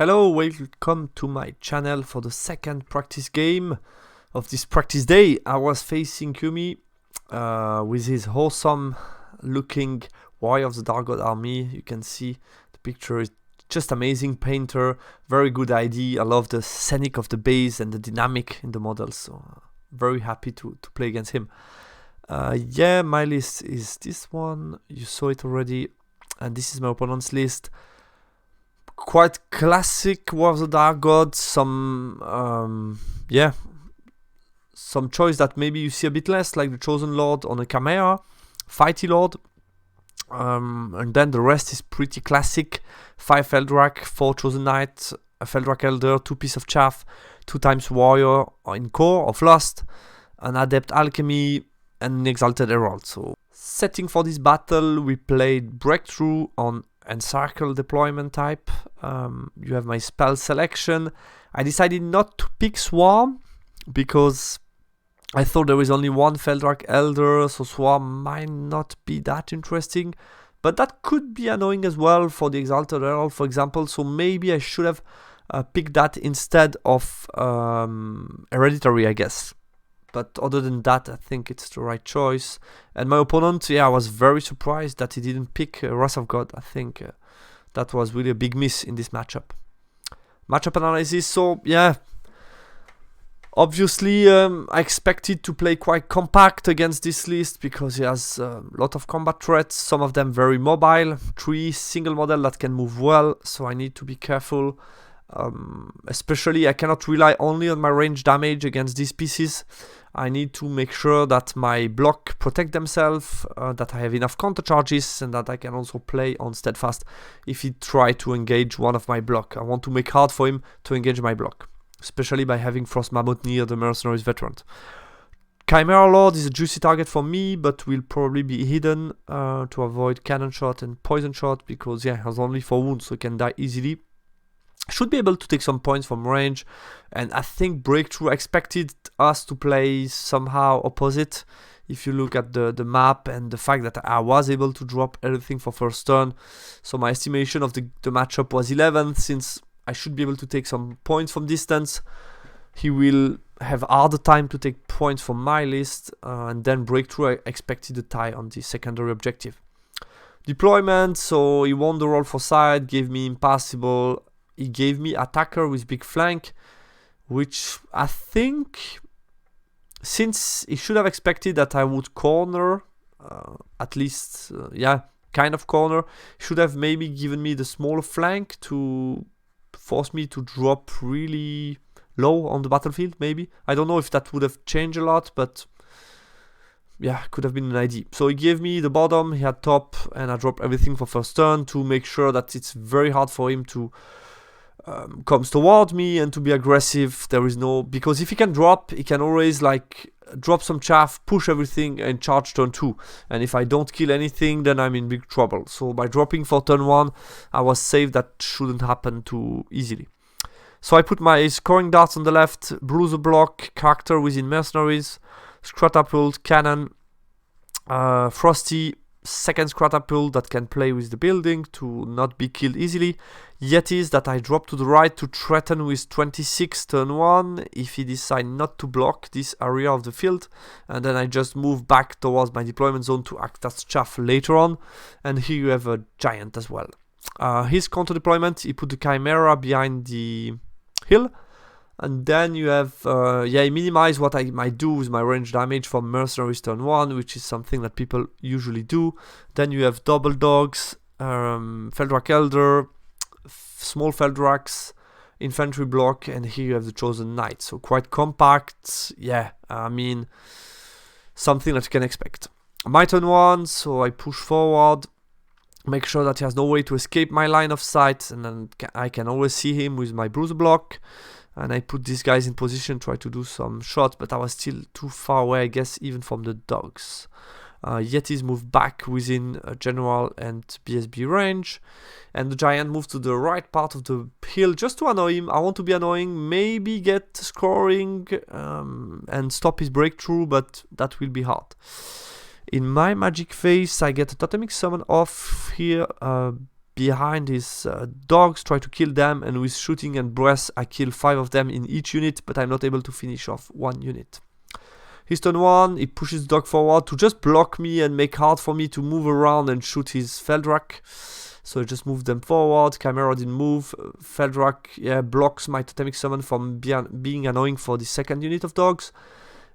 Hello, welcome to my channel for the second practice game of this practice day. I was facing Kumi with his awesome looking Warrior of the Dark God army. You can see the picture is just amazing. Painter, very good ID. I love the scenic of the base and the dynamic in the models, so very happy to play against him. Yeah, my list is this one. You saw it already, and this is my opponent's list. Quite classic War of the Dark God, some choice that maybe you see a bit less, like the Chosen Lord on a Chimera, Fighty Lord, and then the rest is pretty classic. 5 Feldrak, 4 Chosen Knight, a Feldrak Elder, 2 Piece of Chaff, 2 times Warrior in Core of Lust, an Adept Alchemy, and an Exalted Herald. So, setting for this battle, we played Breakthrough on Encircle deployment type. You have my spell selection. I decided not to pick Swarm because I thought there was only one Feldrak Elder, so Swarm might not be that interesting, but that could be annoying as well for the Exalted Herald, for example, so maybe I should have picked that instead of Hereditary, I guess. But other than that, I think it's the right choice. And my opponent, I was very surprised that he didn't pick Wrath of God. I think that was really a big miss in this matchup. Matchup analysis, so yeah. Obviously, I expected to play quite compact against this list because he has a lot of combat threats, some of them very mobile, 3 single model that can move well, so I need to be careful. Especially, I cannot rely only on my range damage against these pieces. I need to make sure that my block protect themselves, that I have enough counter charges, and that I can also play on Steadfast if he try to engage one of my block. I want to make hard for him to engage my block, especially by having Frost Mammoth near the Mercenaries Veteran. Chimera Lord is a juicy target for me, but will probably be hidden to avoid cannon shot and poison shot because he has only 4 wounds, so he can die easily. Should be able to take some points from range, and I think Breakthrough expected us to play somehow opposite. If you look at the map and the fact that I was able to drop everything for first turn, so my estimation of the matchup was 11th. Since I should be able to take some points from distance, he will have harder time to take points from my list, and then Breakthrough I expected a tie on the secondary objective. Deployment, so he won the roll for side, gave me Impassable. He gave me Attacker with big flank, which I think, since he should have expected that I would corner, at least, kind of corner, should have maybe given me the smaller flank to force me to drop really low on the battlefield, maybe. I don't know if that would have changed a lot, but yeah, could have been an idea. So he gave me the bottom, he had top, and I dropped everything for first turn to make sure that it's very hard for him to comes toward me and to be aggressive. There is no, because if he can drop, he can always like drop some chaff, push everything, and charge turn 2. And if I don't kill anything, then I'm in big trouble. So by dropping for turn 1, I was safe. That shouldn't happen too easily. So I put my scoring darts on the left, Bruiser block, character within Mercenaries, Scratapult, Cannon, Frosty, second Scratapult that can play with the building to not be killed easily. Yetis that I drop to the right to threaten with 26 turn 1 if he decides not to block this area of the field, and then I just move back towards my deployment zone to act as chaff later on. And here you have a giant as well. His counter deployment, he put the Chimera behind the hill, and then you have he minimize what I might do with my range damage from Mercenaries turn 1, which is something that people usually do. Then you have double dogs, Feldrak Elder, small Feldraks, infantry block, and here you have the Chosen Knight. So quite compact, I mean, something that you can expect. My turn 1, so I push forward, make sure that he has no way to escape my line of sight, and then I can always see him with my Bruiser block. And I put these guys in position, try to do some shots, but I was still too far away, I guess, even from the dogs. Yetis move back within General and BSB range, and the giant moved to the right part of the hill just to annoy him. I want to be annoying, maybe get scoring and stop his Breakthrough, but that will be hard. In my magic phase, I get a totemic summon off here, behind his dogs, try to kill them, and with shooting and breath I kill 5 of them in each unit, but I'm not able to finish off 1 unit. His turn 1, he pushes dog forward to just block me and make hard for me to move around and shoot his Feldrak. So I just moved them forward. Chimera didn't move. Feldrak, yeah, blocks my totemic summon from being annoying for the second unit of dogs.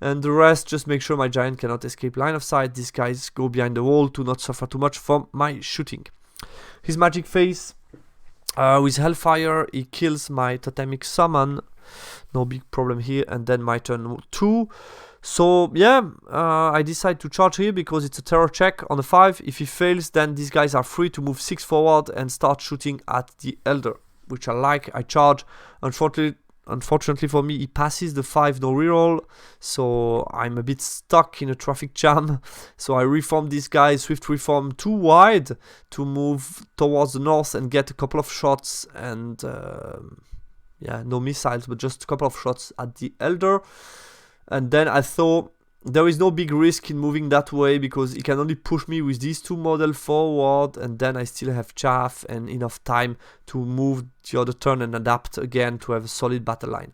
And the rest just make sure my giant cannot escape line of sight. These guys go behind the wall to not suffer too much from my shooting. His magic phase, with Hellfire, he kills my totemic summon. No big problem here. And then my turn 2. So yeah, I decide to charge here because it's a terror check on the 5. If he fails, then these guys are free to move 6 forward and start shooting at the Elder, which I like. I charge. Unfortunately for me, he passes the 5 no reroll, so I'm a bit stuck in a traffic jam. So I reform this guy, swift reform too wide to move towards the north and get a couple of shots and yeah, no missiles, but just a couple of shots at the Elder. And then I thought there is no big risk in moving that way because he can only push me with these 2 models forward, and then I still have chaff and enough time to move the other turn and adapt again to have a solid battle line.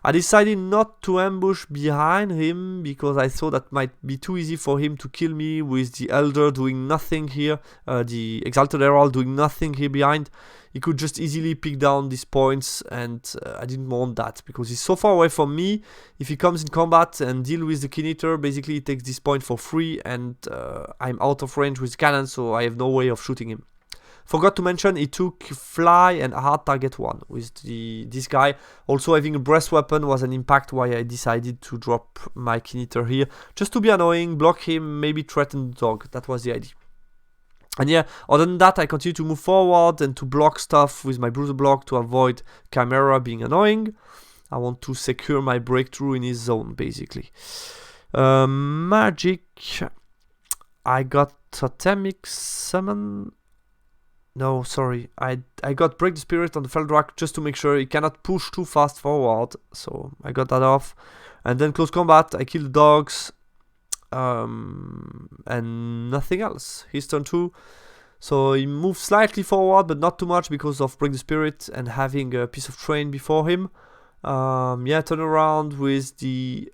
I decided not to ambush behind him because I thought that might be too easy for him to kill me with the Elder doing nothing here, the Exalted Herald doing nothing here behind. He could just easily pick down these points, and I didn't want that because he's so far away from me. If he comes in combat and deal with the Keen Eater, basically he takes this point for free, and I'm out of range with cannon, so I have no way of shooting him. Forgot to mention he took fly and hard target 1 with this guy. Also having a breast weapon was an impact why I decided to drop my Keen Eater here. Just to be annoying, block him, maybe threaten the dog. That was the idea. And yeah, other than that, I continue to move forward and to block stuff with my bruiser block to avoid Chimera being annoying. I want to secure my breakthrough in his zone, basically. Magic. I got Totemic Summon. No, sorry. I got Break the Spirit on the Feldrak just to make sure he cannot push too fast forward. So I got that off. And then close combat, I kill the dogs. And nothing else. His turn 2. So he moves slightly forward, but not too much because of Break the Spirit and having a piece of train before him. Yeah, turn around with the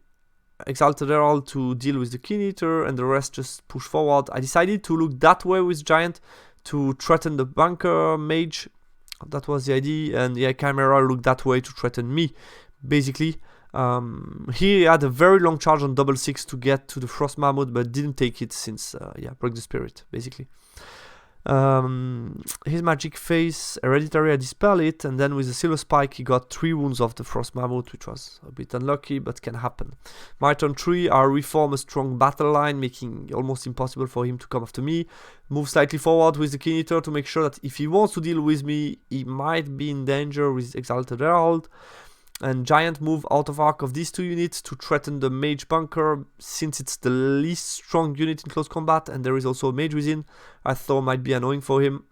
Exalted Herald to deal with the Keen Eater, and the rest just push forward. I decided to look that way with Giant to threaten the bunker mage. That was the idea, and yeah, Chimera looked that way to threaten me, basically. He had a very long charge on 6/6 to get to the Frost Mammoth, but didn't take it since, yeah, Break the Spirit, basically. His magic phase, Hereditary, I dispel it, and then with the Silver Spike he got 3 wounds of the Frost Mammoth, which was a bit unlucky, but can happen. My turn 3, I reform a strong battle line, making it almost impossible for him to come after me. Move slightly forward with the Keen Eater to make sure that if he wants to deal with me, he might be in danger with Exalted Herald. And Giant move out of arc of these 2 units to threaten the Mage Bunker, since it's the least strong unit in close combat and there is also a Mage within. I thought might be annoying for him,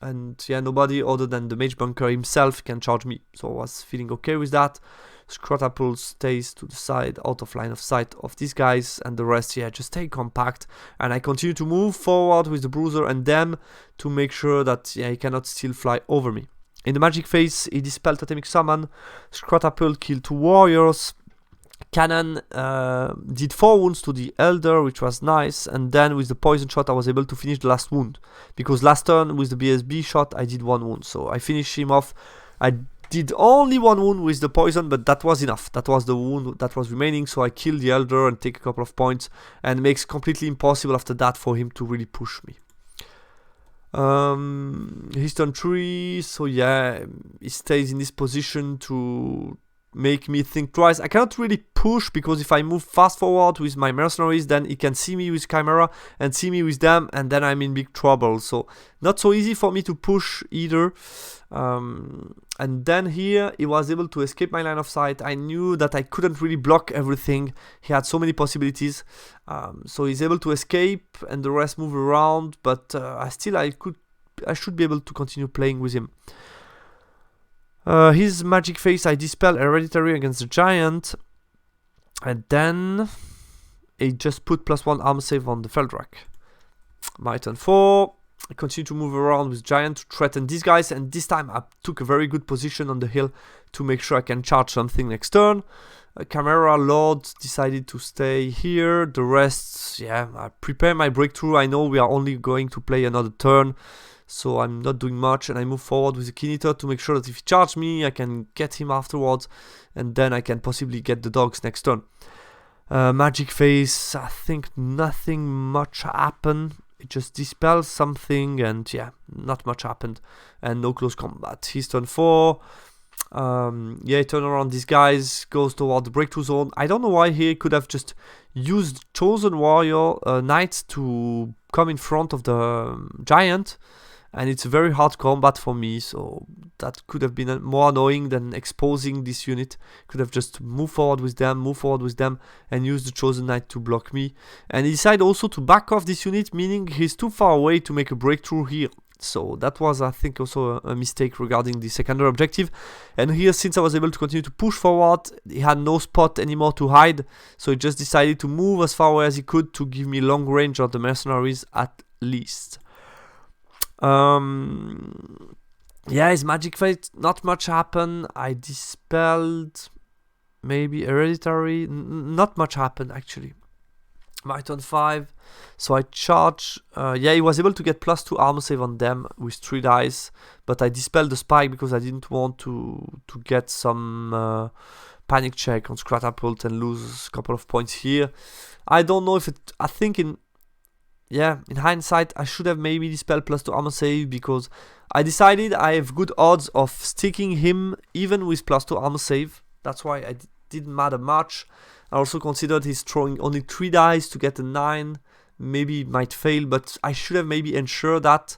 and yeah, nobody other than the Mage Bunker himself can charge me, so I was feeling okay with that. Scrotapple stays to the side, out of line of sight of these guys, and the rest, yeah, just stay compact. And I continue to move forward with the Bruiser and them to make sure that, yeah, he cannot still fly over me. In the magic phase, he dispelled Totemic Summon. Scrotapple killed 2 warriors. Cannon did 4 wounds to the Elder, which was nice. And then with the poison shot, I was able to finish the last wound. Because last turn with the BSB shot, I did 1 wound. So I finished him off. I did only 1 wound with the poison, but that was enough. That was the wound that was remaining. So I killed the Elder and take a couple of points. And it makes completely impossible after that for him to really push me. He's turn 3, so yeah, he stays in this position to make me think twice. I cannot really push because if I move fast forward with my mercenaries, then he can see me with Chimera and see me with them, and then I'm in big trouble. So not so easy for me to push either. And then here he was able to escape my line of sight. I knew that I couldn't really block everything. He had so many possibilities. So he's able to escape and the rest move around, but I should be able to continue playing with him. His magic phase, I dispel Hereditary against the Giant, and then he just put +1 armor save on the Feldrak. My turn 4, I continue to move around with giant to threaten these guys, and this time I took a very good position on the hill to make sure I can charge something next turn. Camera Lord decided to stay here. The rest, yeah, I prepare my breakthrough. I know we are only going to play another turn, so I'm not doing much, and I move forward with the Keen Eater to make sure that if he charges me, I can get him afterwards, and then I can possibly get the dogs next turn. Magic Face, I think nothing much happened. It just dispels something, and yeah, not much happened, and no close combat. He's turn 4. Yeah, turn around these guys, goes toward the breakthrough zone. I don't know why he could have just used Chosen Warrior Knight to come in front of the giant, and it's a very hard combat for me, so that could have been more annoying than exposing this unit. Could have just moved forward with them, and use the Chosen Knight to block me. And he decided also to back off this unit, meaning he's too far away to make a breakthrough here. So that was, I think, also a mistake regarding the secondary objective. And here, since I was able to continue to push forward, he had no spot anymore to hide, so he just decided to move as far away as he could to give me long range of the mercenaries at least. Yeah, his Magic Fate, not much happened. I dispelled maybe Hereditary, not much happened actually. My turn 5, so I charge. Yeah, he was able to get +2 armor save on them with 3 dice, but I dispelled the spike because I didn't want to get some panic check on Scratapult and lose a couple of points here. I don't know if it. I think in hindsight, I should have maybe dispelled +2 armor save, because I decided I have good odds of sticking him even with +2 armor save. That's why it didn't matter much. I also considered he's throwing only 3 dice to get a 9. Maybe it might fail, but I should have maybe ensured that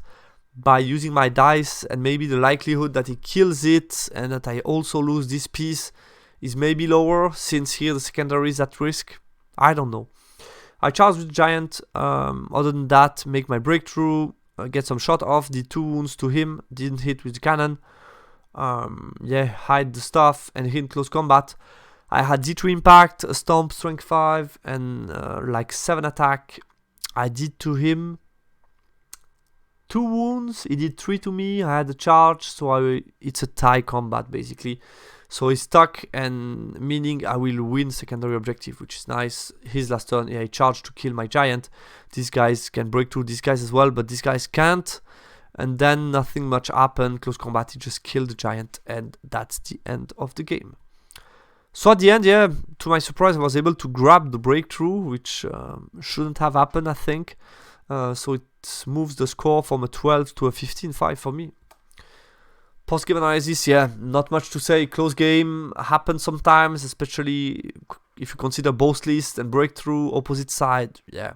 by using my dice, and maybe the likelihood that he kills it and that I also lose this piece is maybe lower, since here the secondary is at risk. I don't know. I charge with the giant. Other than that, make my breakthrough, get some shot off, did 2 wounds to him, didn't hit with the cannon. Yeah, hide the stuff and hit close combat. I had D3 impact, a stomp, strength 5, and like 7 attack. I did to him 2 wounds, he did 3 to me, I had a charge, so it's a tie combat basically. So he's stuck, and meaning I will win secondary objective, which is nice. His last turn, yeah, he charged to kill my giant. These guys can break through these guys as well, but these guys can't. And then nothing much happened, close combat, he just killed the giant, and that's the end of the game. So at the end, yeah, to my surprise, I was able to grab the breakthrough, which shouldn't have happened, I think. So it moves the score from a 12 to a 15-5 for me. Post-game analysis, yeah, not much to say. Close game happens sometimes, especially if you consider both list and breakthrough opposite side. Yeah,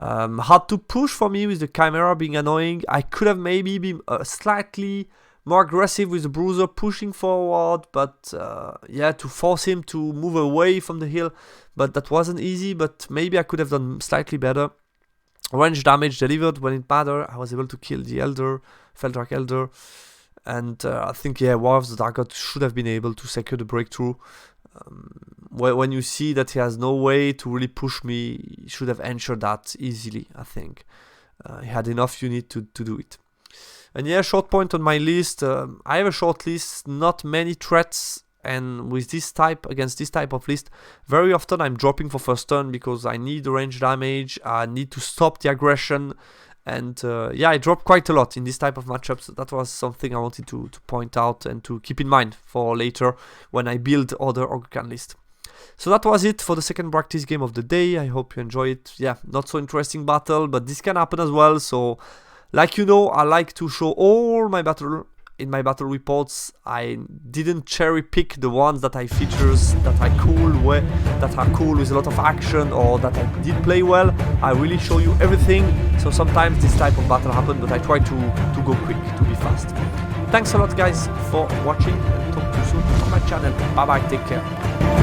hard to push for me with the Chimera being annoying. I could have maybe been slightly more aggressive with the Bruiser pushing forward, but yeah, to force him to move away from the hill, but that wasn't easy. But maybe I could have done slightly better. Range damage delivered when it mattered. I was able to kill the Elder, Feldrak Elder, and I think, yeah, War of the Dark God should have been able to secure the breakthrough. When you see that he has no way to really push me, he should have ensured that easily, I think. He had enough unit to do it. And yeah, short point on my list. I have a short list, not many threats, and with this type, against this type of list, very often I'm dropping for first turn because I need the range damage, I need to stop the aggression, and yeah, I drop quite a lot in this type of matchups. That was something I wanted to point out and to keep in mind for later when I build other Ogre Khan list. So that was it for the second practice game of the day. I hope you enjoy it. Yeah, not so interesting battle, but this can happen as well, so like you know, I like to show all my battle in my battle reports. I didn't cherry pick the ones that I features that are cool with a lot of action, or that I did play well. I really show you everything. So sometimes this type of battle happens, but I try to go quick, to be fast. Thanks a lot, guys, for watching, and talk to you soon on my channel. Bye bye, take care.